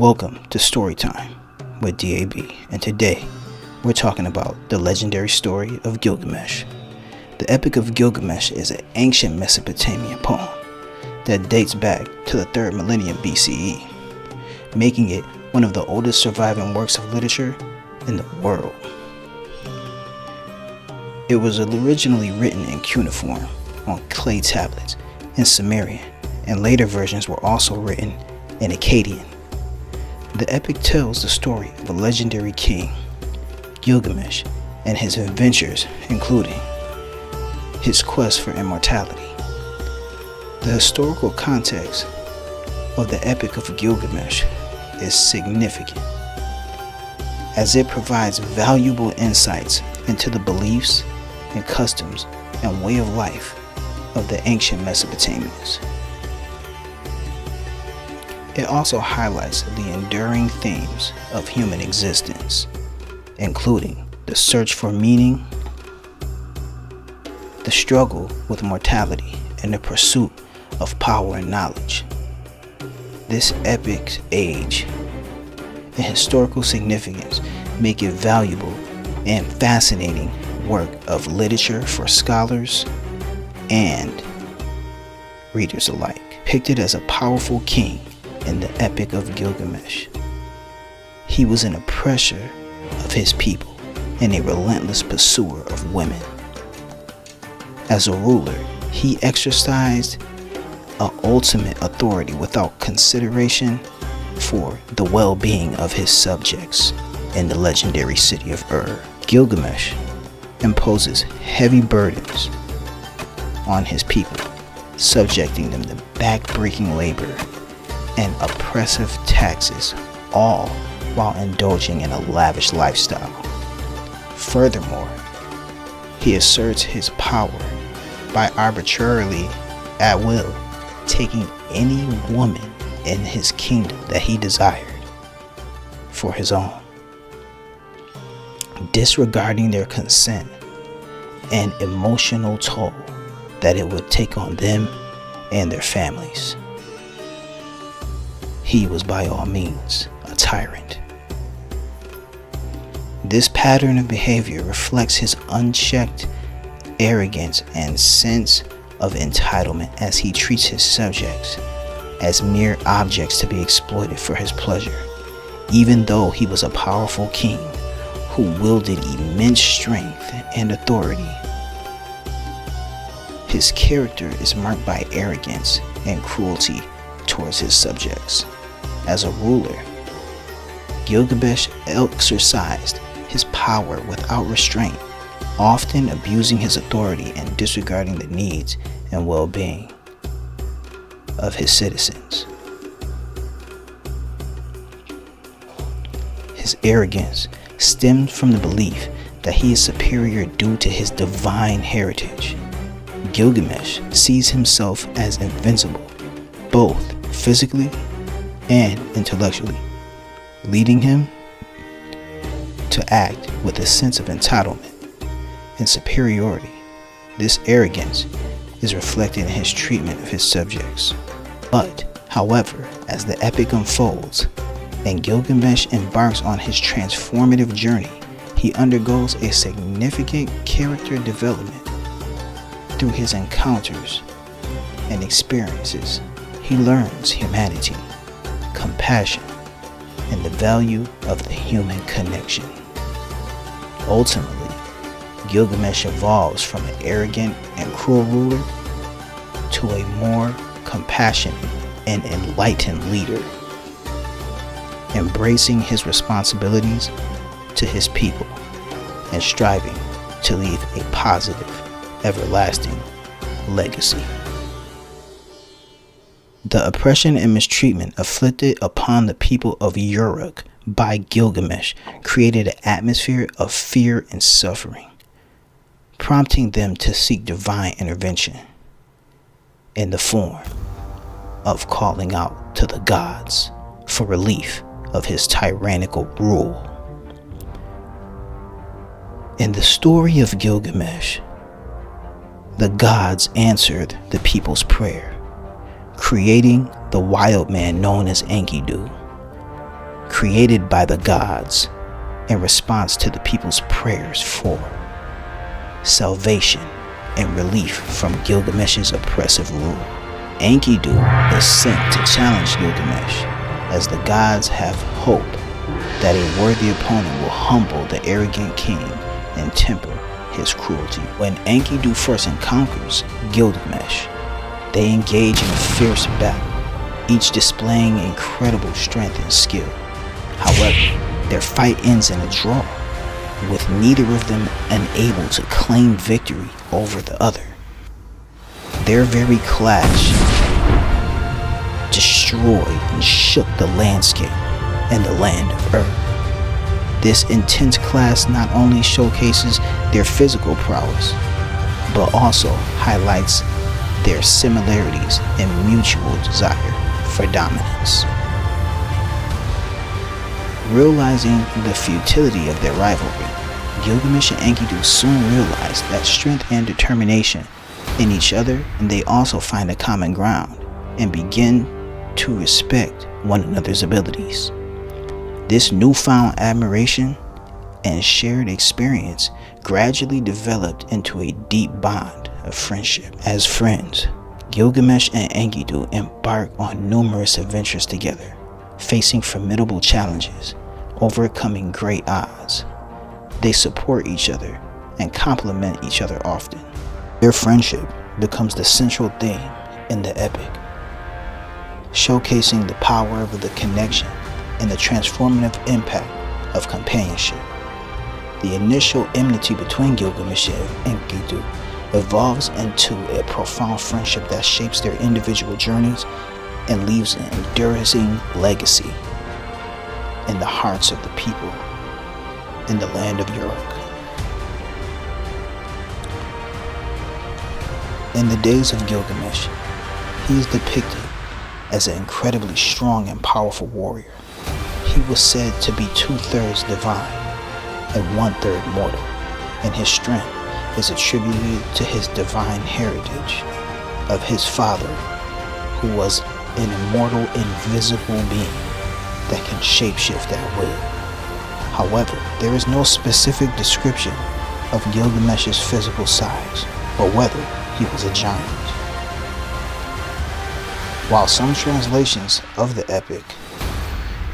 Welcome to Storytime with DAB, and today we're talking about the legendary story of Gilgamesh. The Epic of Gilgamesh is an ancient Mesopotamian poem that dates back to the 3rd millennium BCE, making it one of the oldest surviving works of literature in the world. It was originally written in cuneiform on clay tablets in Sumerian, and later versions were also written in Akkadian. The epic tells the story of a legendary king, Gilgamesh, and his adventures, including his quest for immortality. The historical context of the Epic of Gilgamesh is significant, as it provides valuable insights into the beliefs and customs and way of life of the ancient Mesopotamians. It also highlights the enduring themes of human existence, including the search for meaning, the struggle with mortality, and the pursuit of power and knowledge. This epic's age and historical significance make it valuable and fascinating work of literature for scholars and readers alike. Depicted as a powerful king in the Epic of Gilgamesh, he was an oppressor of his people and a relentless pursuer of women. As a ruler, he exercised an ultimate authority without consideration for the well-being of his subjects in the legendary city of Ur. Gilgamesh imposes heavy burdens on his people, subjecting them to back-breaking labor and oppressive taxes, all while indulging in a lavish lifestyle. Furthermore, he asserts his power by arbitrarily, at will, taking any woman in his kingdom that he desired for his own, disregarding their consent and emotional toll that it would take on them and their families. He was by all means a tyrant. This pattern of behavior reflects his unchecked arrogance and sense of entitlement, as he treats his subjects as mere objects to be exploited for his pleasure, even though he was a powerful king who wielded immense strength and authority. His character is marked by arrogance and cruelty towards his subjects. As a ruler, Gilgamesh exercised his power without restraint, often abusing his authority and disregarding the needs and well-being of his citizens. His arrogance stemmed from the belief that he is superior due to his divine heritage. Gilgamesh sees himself as invincible, both physically and intellectually, leading him to act with a sense of entitlement and superiority. This arrogance is reflected in his treatment of his subjects. However, as the epic unfolds and Gilgamesh embarks on his transformative journey, he undergoes a significant character development. Through his encounters and experiences, he learns humanity, compassion, and the value of the human connection. Ultimately, Gilgamesh evolves from an arrogant and cruel ruler to a more compassionate and enlightened leader, embracing his responsibilities to his people and striving to leave a positive, everlasting legacy. The oppression and mistreatment inflicted upon the people of Uruk by Gilgamesh created an atmosphere of fear and suffering, prompting them to seek divine intervention in the form of calling out to the gods for relief of his tyrannical rule. In the story of Gilgamesh, the gods answered the people's prayer, creating the wild man known as Enkidu. created by the gods in response to the people's prayers for salvation and relief from Gilgamesh's oppressive rule. Enkidu is sent to challenge Gilgamesh, as the gods have hope that a worthy opponent will humble the arrogant king and temper his cruelty. When Enkidu first encounters Gilgamesh, they engage in a fierce battle, each displaying incredible strength and skill. However, their fight ends in a draw, with neither of them unable to claim victory over the other. Their very clash destroyed and shook the landscape and the land of Earth. This intense clash not only showcases their physical prowess, but also highlights their similarities and mutual desire for dominance. Realizing the futility of their rivalry, Gilgamesh and Enkidu soon realized that strength and determination in each other, and they also find a common ground and begin to respect one another's abilities. This newfound admiration and shared experience gradually developed into a deep bond of friendship. As friends, Gilgamesh and Enkidu embark on numerous adventures together, facing formidable challenges, overcoming great odds. They support each other and complement each other often. Their friendship becomes the central theme in the epic, showcasing the power of the connection and the transformative impact of companionship. The initial enmity between Gilgamesh and Enkidu evolves into a profound friendship that shapes their individual journeys and leaves an enduring legacy in the hearts of the people in the land of Uruk. In the days of Gilgamesh, he is depicted as an incredibly strong and powerful warrior. He was said to be 2/3 divine and 1/3 mortal, and his strength is attributed to his divine heritage of his father, who was an immortal, invisible being that can shapeshift at will. However, there is no specific description of Gilgamesh's physical size or whether he was a giant. While some translations of the epic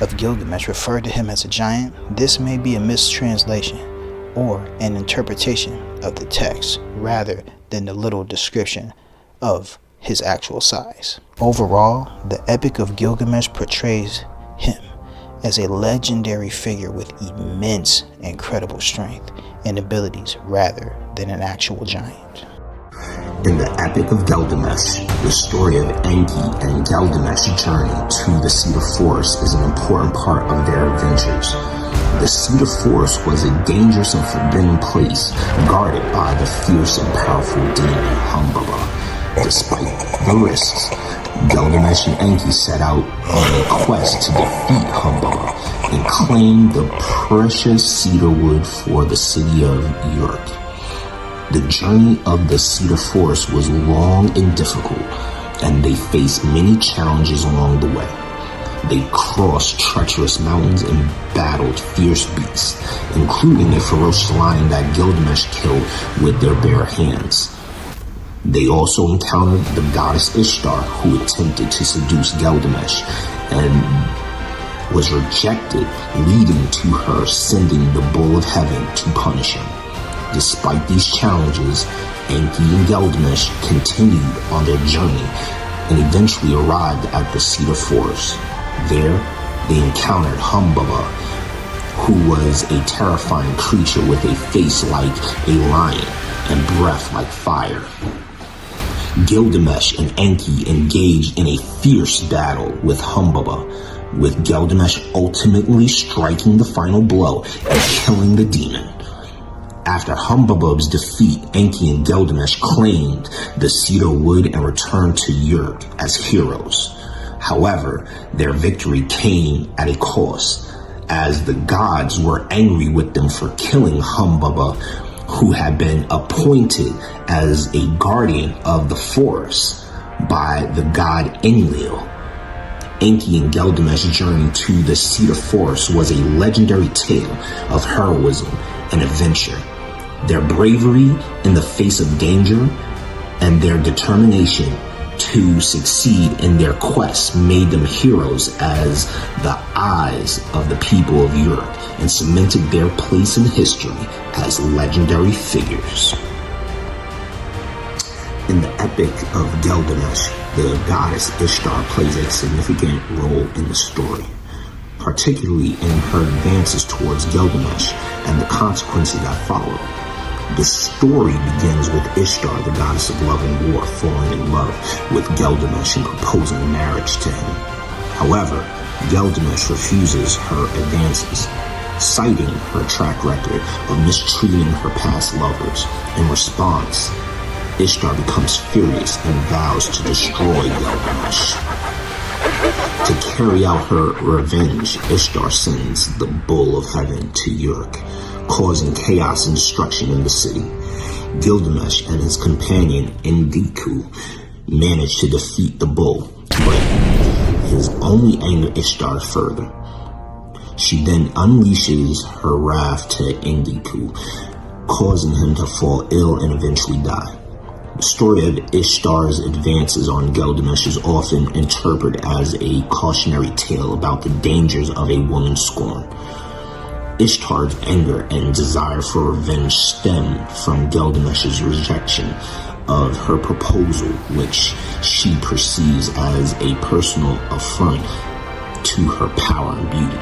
of Gilgamesh refer to him as a giant, this may be a mistranslation or an interpretation of the text rather than the literal description of his actual size. Overall, the Epic of Gilgamesh portrays him as a legendary figure with immense, incredible strength and abilities rather than an actual giant. In the Epic of Gilgamesh, the story of Enki and Gilgamesh's journey to the Seat of Force is an important part of their adventures. The Seat of Force was a dangerous and forbidden place guarded by the fierce and powerful demon Humbaba. Despite the risks, Gilgamesh and Enki set out on a quest to defeat Humbaba and claim the precious cedar wood for the city of Uruk. The journey of the Seat of Force was long and difficult, and they faced many challenges along the way. They crossed treacherous mountains and battled fierce beasts, including a ferocious lion that Gilgamesh killed with their bare hands. They also encountered the goddess Ishtar, who attempted to seduce Gilgamesh and was rejected, leading to her sending the bull of heaven to punish him. Despite these challenges, Enki and Gilgamesh continued on their journey and eventually arrived at the Seat of Force. There, they encountered Humbaba, who was a terrifying creature with a face like a lion and breath like fire. Gilgamesh and Enki engaged in a fierce battle with Humbaba, with Gilgamesh ultimately striking the final blow and killing the demon. After Humbaba's defeat, Enki and Gilgamesh claimed the cedar wood and returned to Uruk as heroes. However, their victory came at a cost, as the gods were angry with them for killing Humbaba, who had been appointed as a guardian of the forest by the god Enlil. Enki and Gilgamesh's journey to the Cedar Forest was a legendary tale of heroism and adventure. Their bravery in the face of danger and their determination to succeed in their quest made them heroes as the eyes of the people of Europe and cemented their place in history as legendary figures. In the Epic of Gilgamesh, the goddess Ishtar plays a significant role in the story, particularly in her advances towards Gilgamesh and the consequences that followed. The story begins with Ishtar, the goddess of love and war, falling in love with Gilgamesh and proposing marriage to him. However, Gilgamesh refuses her advances, citing her track record of mistreating her past lovers. In response, Ishtar becomes furious and vows to destroy Gilgamesh. To carry out her revenge, Ishtar sends the Bull of Heaven to Uruk, causing chaos and destruction in the city. Gilgamesh and his companion Enkidu manage to defeat the bull, but his only anger Ishtar further. She then unleashes her wrath to Enkidu, causing him to fall ill and eventually die. The story of Ishtar's advances on Gilgamesh is often interpreted as a cautionary tale about the dangers of a woman's scorn. Ishtar's anger and desire for revenge stem from Gilgamesh's rejection of her proposal, which she perceives as a personal affront to her power and beauty.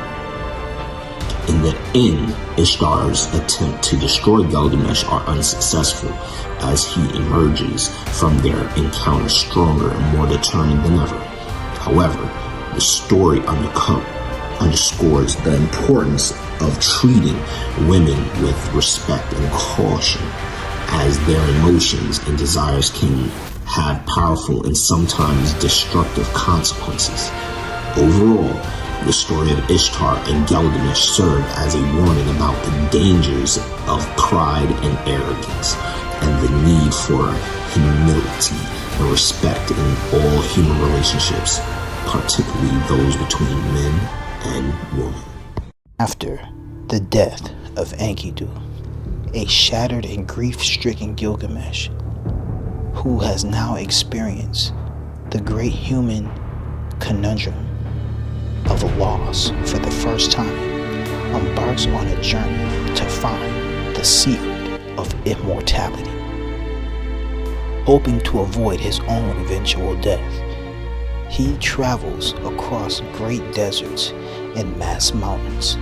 In the end, Ishtar's attempt to destroy Gilgamesh are unsuccessful, as he emerges from their encounter stronger and more determined than ever. However, the story underscores the importance of treating women with respect and caution, as their emotions and desires can have powerful and sometimes destructive consequences. Overall, the story of Ishtar and Gilgamesh serve as a warning about the dangers of pride and arrogance, and the need for humility and respect in all human relationships, particularly those between men and women. After the death of Enkidu, a shattered and grief-stricken Gilgamesh, who has now experienced the great human conundrum of loss for the first time, embarks on a journey to find the secret of immortality. Hoping to avoid his own eventual death, he travels across great deserts and vast mountains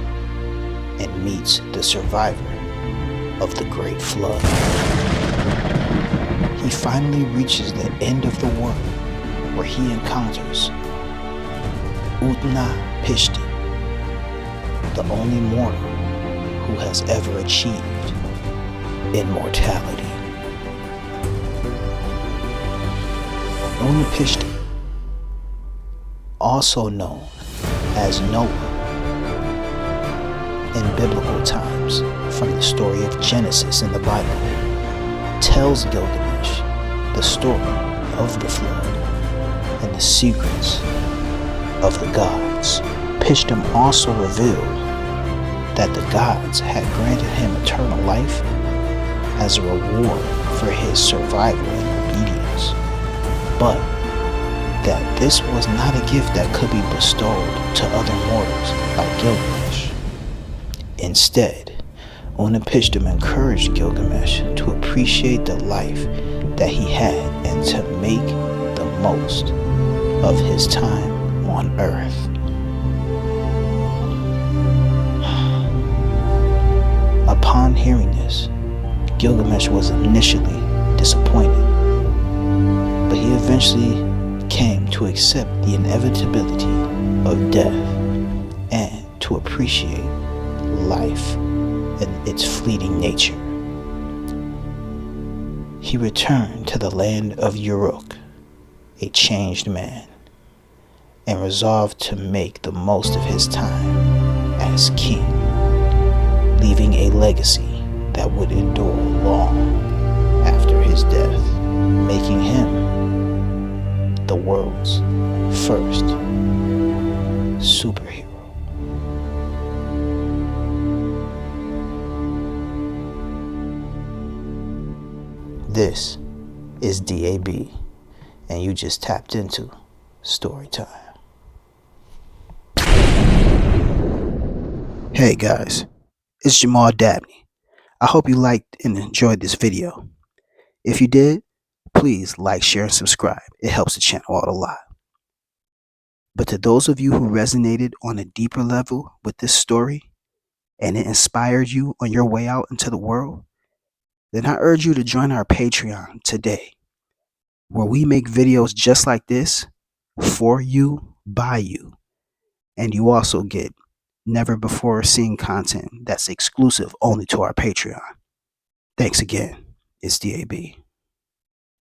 and meets the survivor of the Great Flood. He finally reaches the end of the world, where he encounters Utnapishtim, the only mortal who has ever achieved immortality. Utnapishtim, also known as Noah in biblical times from the story of Genesis in the Bible, tells Gilgamesh the story of the flood and the secrets of the gods. Pishtim also revealed that the gods had granted him eternal life as a reward for his survival and obedience, but that this was not a gift that could be bestowed to other mortals like Gilgamesh. Instead, Utnapishtim encouraged Gilgamesh to appreciate the life that he had and to make the most of his time on Earth. Upon hearing this, Gilgamesh was initially disappointed, but he eventually came to accept the inevitability of death and to appreciate life and its fleeting nature. He returned to the land of Uruk, a changed man, and resolved to make the most of his time as king, leaving a legacy that would endure long after his death, making him the world's first superhero. This is DAB, and you just tapped into Story Time. Hey guys, it's Jamal Dabney. I hope you liked and enjoyed this video. If you did, please like, share, and subscribe. It helps the channel out a lot. But to those of you who resonated on a deeper level with this story, and it inspired you on your way out into the world, then I urge you to join our Patreon today, where we make videos just like this for you, by you, and you also get never before seen content that's exclusive only to our Patreon. Thanks again. It's DAB.